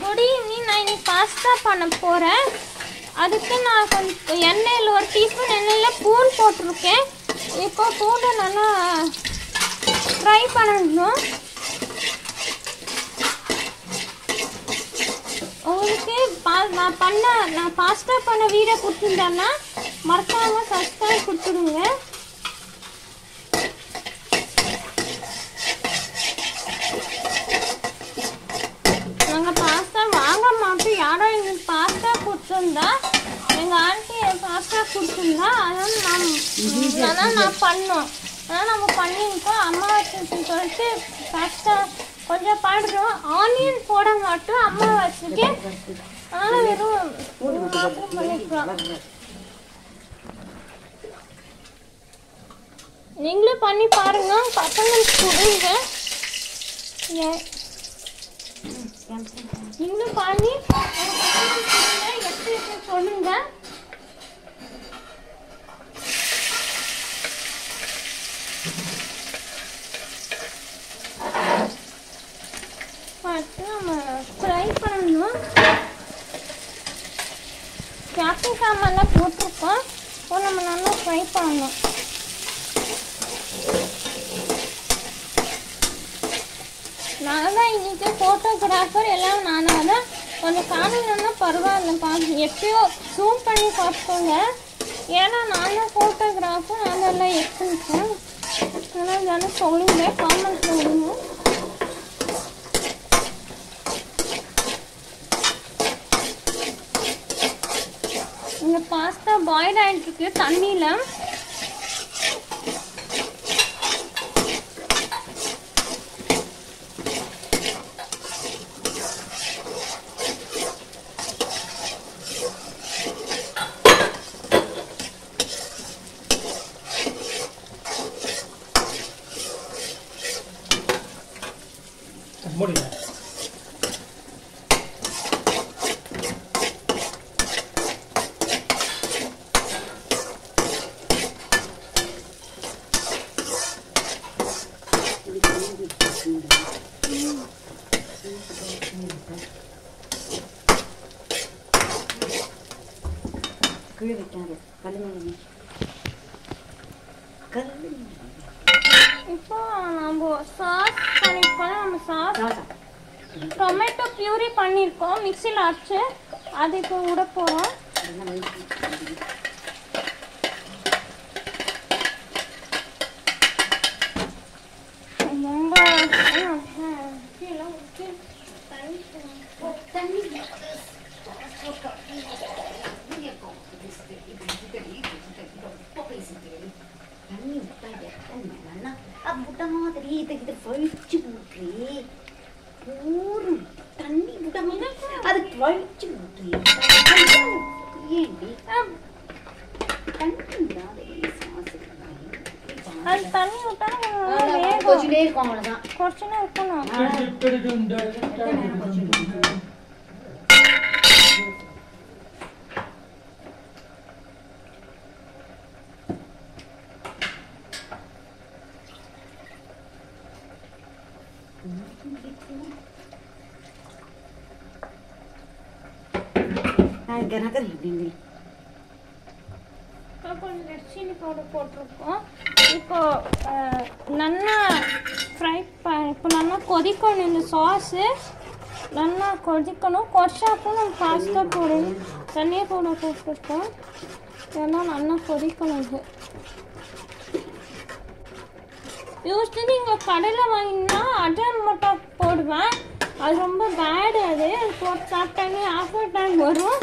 Good evening. நான் இன்னைக்கு pasta பண்ண போகிறேன். அதுக்கு நான் கொஞ்சம் எண்ணெயில் ஒரு டீஸ்பூன் எண்ணெயில் பூண்டு போட்டிருக்கேன். இப்போ பூண்டை நல்லா ஃப்ரை பண்ணணும். உங்களுக்கு நான் பாஸ்தா பண்ண வீடியோ கொடுத்துருந்தேன்னா மறக்காமல் சப்ஸ்கிரைப் கொடுத்துடுங்க. நாங்கள் பாஸ்தா வாங்க மாட்டோம். யாரோ எங்களுக்கு பாஸ்தா கொடுத்துருந்தா, எங்கள் ஆண்டி பாஸ்தா கொடுத்துருந்தா, அதான் நான் பண்ணோம். அதான் நம்ம பண்ணியிருக்கோம். அம்மா வச்சுன்னு சொல்லிட்டு பாஸ்தா கொஞ்சம் பண்ணுறோம். ஆனியன் போட மாட்டோம் அம்மா வச்சுட்டு, அதனால் வெறும் பண்ணிக்கலாம். நீங்களும் பண்ணி பாருங்க, பசங்களுக்கு கொடுங்க. நீங்களும் பண்ணி எப்படி சொல்லுங்க. நம்ம ஃப்ரை பண்ணணும். கேப்சிகமெல்லாம் போட்டிருக்கோம். இப்போ நம்ம நல்லா ஃப்ரை பண்ணணும். நான் தான் இன்னைக்கு ஃபோட்டோகிராஃபர், எல்லாம் நானாக தான். கொஞ்சம் காணலன்னா பரவாயில்ல, எப்பயோ ஜூம் பண்ணி பார்த்துக்கோங்க. ஏன்னா நான் தான் ஃபோட்டோகிராஃபர், அதெல்லாம் எடுத்துருக்கேன். அதனால் தானே சொல்லுங்க, காமெண்ட் சொல்லுங்க. இந்த பாஸ்தா பாயில் ஆகிட்டு இருக்கு தண்ணியில். இப்போ நம்ம சாஸ் பண்ணிருக்கோம். நம்ம சாஸ் டொமேட்டோ பியூரி பண்ணியிருக்கோம், மிக்சியில் அரைச்சு. அது இப்போ விட போகிறோம். அது தண்ணி விட்டா கொஞ்சம் இருக்கணும். சீனி பவுடர் போட்டிருக்கோம். இப்போ நல்லா ஃப்ரை இப்போ நல்லா கொதிக்கணும். இந்த சாஸு நல்லா கொதிக்கணும். கொதிச்சாப்பும் நம்ம பாஸ்தா போடணும். தண்ணியை போட்டிருக்கோம். இதெல்லாம் நல்லா கொதிக்கணும். இது யூஸ்வலி நீங்கள் கடையில் வாங்கினா அஜன் மட்டும் போடுவேன். அது ரொம்ப பேடு. அது போட்டு சாப்பிட்டாலே ஆஃபர் டைம் வரும்.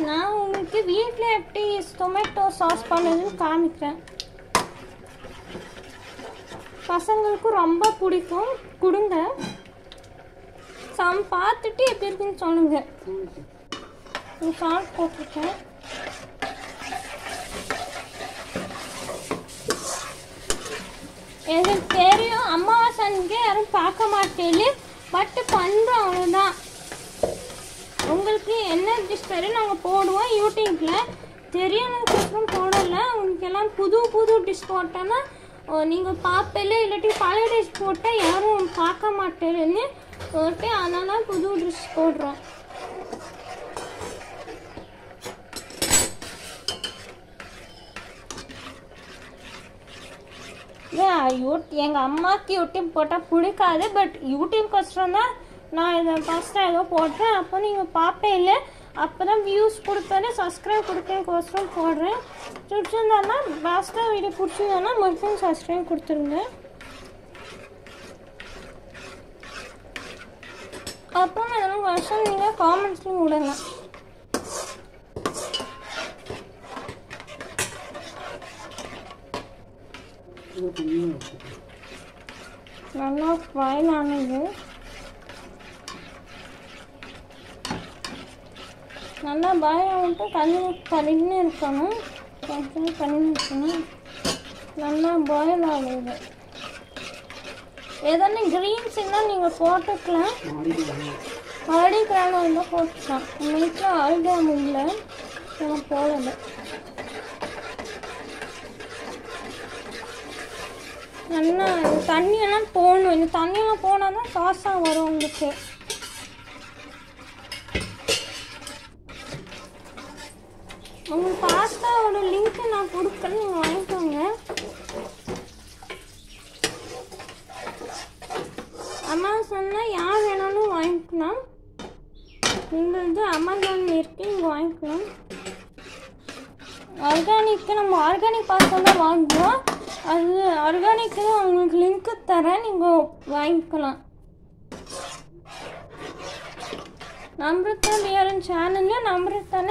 நான் உங்களுக்கு வீட்டில் எப்படி டொமேட்டோ சாஸ் பண்ணுறதுன்னு காமிக்கிறேன். பசங்களுக்கும் ரொம்ப பிடிக்கும், கொடுங்க. பார்த்துட்டு எப்படி இருக்குன்னு சொல்லுங்க. சால்ட் போட்டிருக்கேன். எனக்கு தெரியும் அம்மாவாசை அன்றைக்கி யாரும் பார்க்க மாட்டேன்னு, பட் பண்ணுறோம் அவ்வளோதான். உங்களுக்கு என்ன டிஷ் தெரியும் நாங்கள் போடுவோம் யூடியூப்பில். தெரியாததுக்கப்புறம் போடலை. உங்களுக்கு எல்லாம் புது புது டிஷ் போட்டோன்னா நீங்கள் பார்ப்பல, இல்லாட்டி பழைய டிஷ் போட்டால் யாரும் பார்க்க மாட்டேன்னு போட்டு அதனால் புது ட்ரெஸ் போடுறோம். எங்கள் அம்மாவுக்கு யூடியூப் போட்டால் பிடிக்காது. பட் யூடியூப் கஷ்டம் தான் நான் இதை ஃபஸ்ட்டாக ஏதோ போட்டேன். அப்போ நீங்கள் பார்ப்பே இல்லை, அப்போ தான் வியூஸ் கொடுப்பேன், சப்ஸ்கிரைப் கொடுக்கறதுக்கோசரம் போடுறேன். பிடிச்சிருந்தாருன்னா லாஸ்ட்டாக வீடியோ பிடிச்சிருந்தோன்னா மறுபடியும் சப்ஸ்கிரைப் கொடுத்துருங்க. அப்புறம் எதனா வருஷம் நீங்கள் காமெண்ட்ஸ்லையும் விடுங்க. நல்லா ஃப்ரைல் ஆனது, நல்லா பாயில் ஆகிட்டு கல்லின்னு இருக்கணும், கல்லின்னு இருக்கணும். நல்லா பாயில் ஆகுது. எதனா க்ரீன்ஸ் இருந்தால் நீங்கள் போட்டுக்கலாம். ஆடிக்கிறான்னு வந்தால் போட்டுக்கலாம். வீட்டில் ஆல்கம் இல்லை, நான் போடலை. நல்லா தண்ணியெல்லாம் போகணும். இந்த தண்ணியெல்லாம் போனால் தான் சாஸாக வரும் உங்களுக்கு. உங்களுக்கு பாஸ்தாவோட லிங்க்கு நான் கொடுக்குறேன், நீங்கள் வாங்கிக்கோங்க. அமேசானில் யார் வேணாலும் வாங்கிக்கலாம். எங்களுக்கு அமேசானில் இருக்குது, நீங்கள் வாங்கிக்கலாம். ஆர்கானிக்கு நம்ம ஆர்கானிக் பாஸ்தா தான் வாங்குவோம். அது ஆர்கானிக்கு தான் உங்களுக்கு லிங்க்கு தரேன், நீங்கள் வாங்கிக்கலாம். நம்ரதா பிஆர்என் சேனலில் நம்ரதான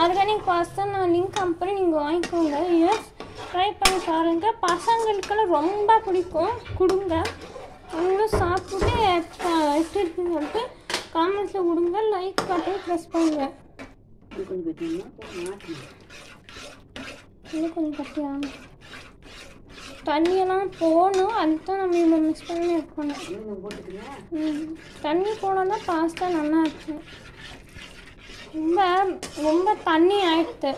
ஆர்கானிக் பாஸ்தா நான் லிங்க் அனுப்புறி, நீங்கள் வாங்கிக்கோங்க. எஸ், ட்ரை பண்ணி பாருங்கள். பசங்களுக்கெல்லாம் ரொம்ப பிடிக்கும், கொடுங்க. அவங்களும் சாப்பிட்டு எப்படி இருக்குன்னு சொல்லிட்டு காமெண்ட்ஸில் கொடுங்க. லைக் பட்டன் ப்ரெஸ் பண்ணுங்க. இன்னும் கொஞ்சம் கட்டியா தண்ணியெல்லாம் போகணும், அதுதான் நம்ம இவ்வளோ மிக்ஸ் பண்ணி இருக்கணும். தண்ணி போனால் தான் பாஸ்தா நல்லா இருக்கும். ரொம்ப ரொம்ப தண்ணி ஆயிடுத்து.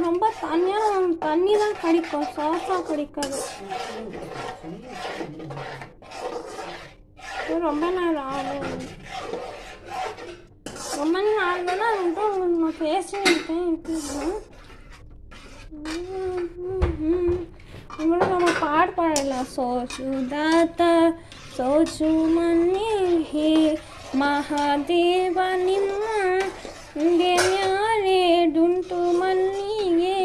ரொம்ப தண்ணியாக தண்ணி தான் கிடைக்கும், சாஸாக கிடைக்காது. ரொம்ப நேரம் ஆகும். ரொம்ப நேரம் ஆகுதுன்னா வந்துட்டு உங்களுக்கு நான் பேசினேன் இருக்கேன். இவ்வளோ நம்ம பாடலாம். சோச்சு தாத்தா சோச்சு மன்னி ஹே ಮಹಾದೇವ ನಿಮ್ಮ ಗೆಳೆಯರೇ ಡುಂಟು ಮಲ್ಲಿಗೆ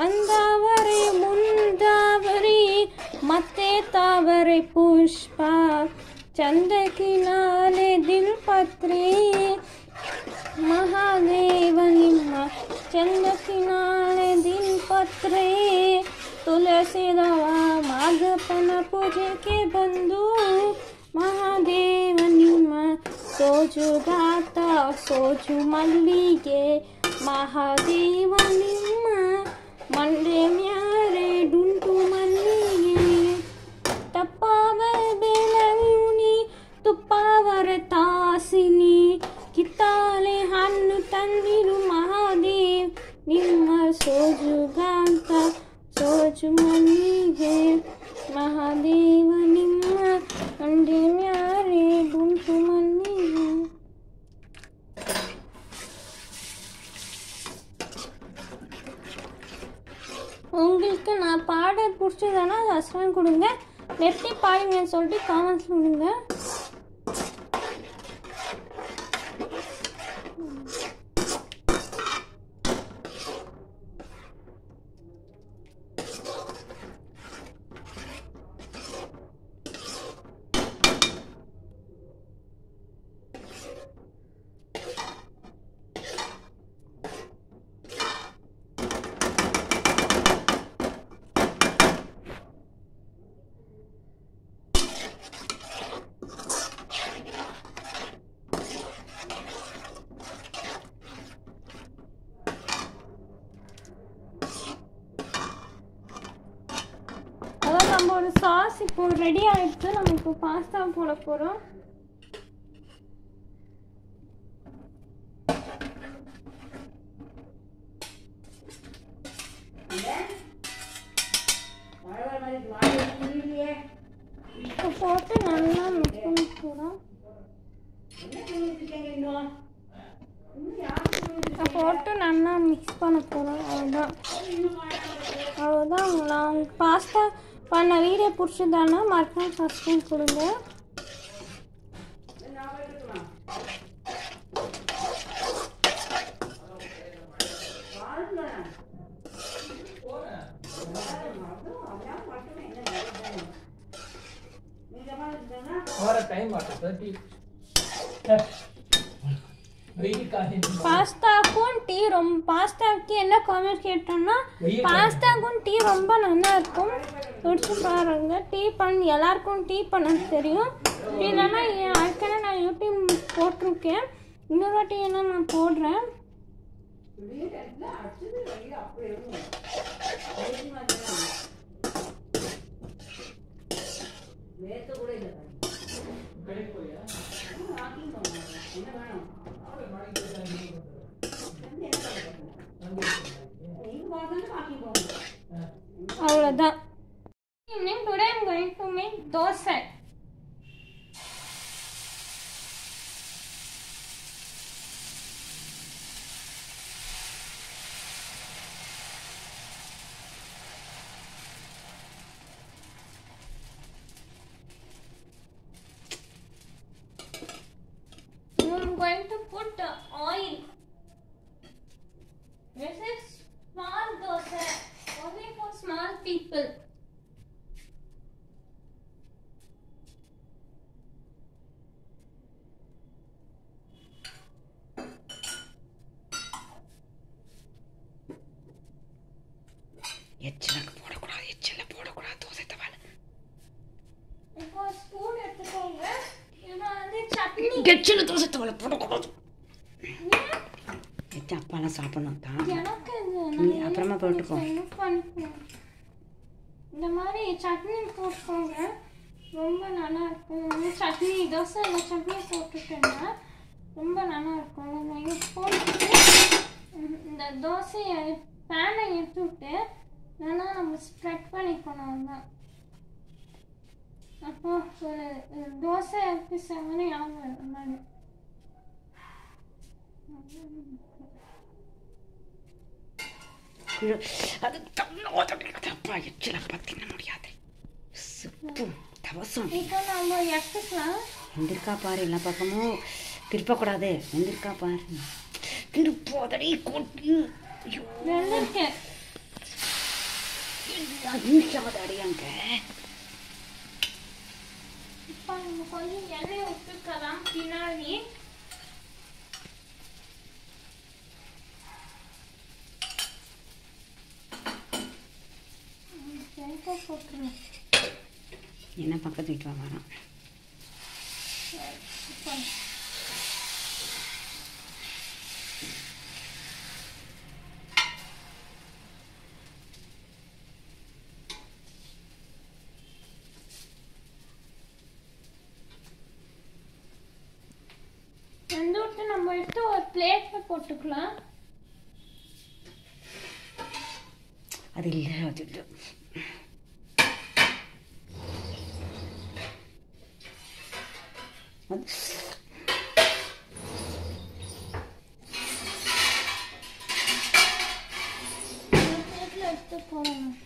ಅಂದಾವರೆ ಮುಂದಾವರಿ ಮತ್ತೆ ತಾವರೆ ಪುಷ್ಪ ಚಂದಕಿನಾಲೆ ದಿಲ್ಪತ್ರೆ ಮಹಾದೇವ ನಿಮ್ಮ ಚಂದಕಿನಾಲೆ ದಿಲ್ಪತ್ರೆ ತುಳಸಿದವ ಮಾಘಪ್ಪನ ಪೂಜೆಗೆ ಬಂದು ಮಹಾದೇವ ನಿಮ್ಮ ಸೋಜು ದಾತ ಸೋಜು ಮಲ್ಲಿಗೆ ಮಹಾದೇವ ನಿಮ್ಮ ಮಂಡೆ ಮ್ಯಾರೆ ಡುಂಟು ಮಲ್ಲಿಗೆ ತಪ್ಪಾವರ ಬೆಳಗುನಿ ತುಪ್ಪಾವರ ತಾಸಿನಿ ಕಿತ್ತಾಲೆ ಹಣ್ಣು ತಂದಿರು ಮಹಾದೇವ್ ನಿಮ್ಮ ಸೋಜು ಗಾಂತ ಸೋಜು ಮಲ್ಲಿಗೆ ಮಹಾದೇವ ನಿಮ್ಮ ಮಂಡೆ ಮ್ಯಾರೆ ಡುಂಟು ಮಲ್ಲಿಗೆ. உங்களுக்கு நான் பாட பிடிச்சதுன்னா சப்ஸ்கிரைப் கொடுங்க. எப்படி பாடுங்கன்னு சொல்லிட்டு காமெண்ட்ஸ் கொடுங்க. நம்ம ஒரு சாஸ் இப்போ ரெடி ஆயிடுச்சு. நம்ம இப்போ பாஸ்தா போட போகிறோம். போட்டு நல்லா மிக்ஸ் பண்ண போகிறோம். அவ்வளோதான். நான் பாஸ்தா பண்ண வீடியோ பிடிச்சிருந்தானா மறக்காம சப்ஸ்கிரைப் கொடுங்க. பாஸ்தாக்கும் டீ பாஸ்தாக்கு என்ன காமெண்ட் கேட்டோம்னா பாஸ்தாக்கும் டீ ரொம்ப நல்லா இருக்கும். குடிச்சு பாருங்க. டீ எல்லாருக்கும் டீ பண்ண தெரியும். இல்லைன்னா அதுக்கான நான் யூடியூப் போட்டிருக்கேன். இன்னொரு வாட்டி என்ன நான் போடுறேன். அவ்வளோதான். Today I'm going to make dosa. I'm going to put oil. This is small dosa, only for small people. எச்சலுக்கு போடக்கூடாது, எச்சல போடக்கூடாது. தோசை தவால இப்போ ஸ்பூன் எடுத்துக்கோங்க. இது வந்து சட்னி. எச்சல தோசை தவால போடக்கூடாது. எச்ச அப்பாலாம் சாப்பிடணும் தான். எனக்கு நீ அப்புறமா போட்டுக்கோ. இந்த மாதிரி சட்னி போட்டுக்கோங்க. ரொம்ப நல்லா இருக்கும். சட்னி தோசை இல்லை சட்னி போட்டுட்டேன்னா ரொம்ப நல்லா இருக்கும். நம்ம போட்டுட்டு இந்த தோசையை பேனை எடுத்து விட்டு நல்லா நம்ம ஸ்ப்ரெட் பண்ணிக்கணும் தான். அப்போ ஒரு தோசை பிசவனே ஆகும். அது அப்பா எச்சல பத்தின முடியாது. தவசம் இப்போ நம்ம எடுத்துக்கலாம். எந்திருக்கா பாரு, எல்லா பக்கமும் திருப்பக்கூடாது. எந்திருக்கா பாரு, திருப்போதடி கொட்டு. வெந்திருக்கேன். அடியாங்க. இப்போ நம்ம கொஞ்சம் எண்ணெய் விட்டுக்கலாம் பின்னாடி. போட்டுருவோம். என்ன பக்கத்து வீட்டு வரோம். வெந்துட்டு நம்ம எடுத்து ஒரு பிளேட்ல போட்டுக்கலாம். அது இல்லை, அது இல்லை. எடுத்து போடணும்.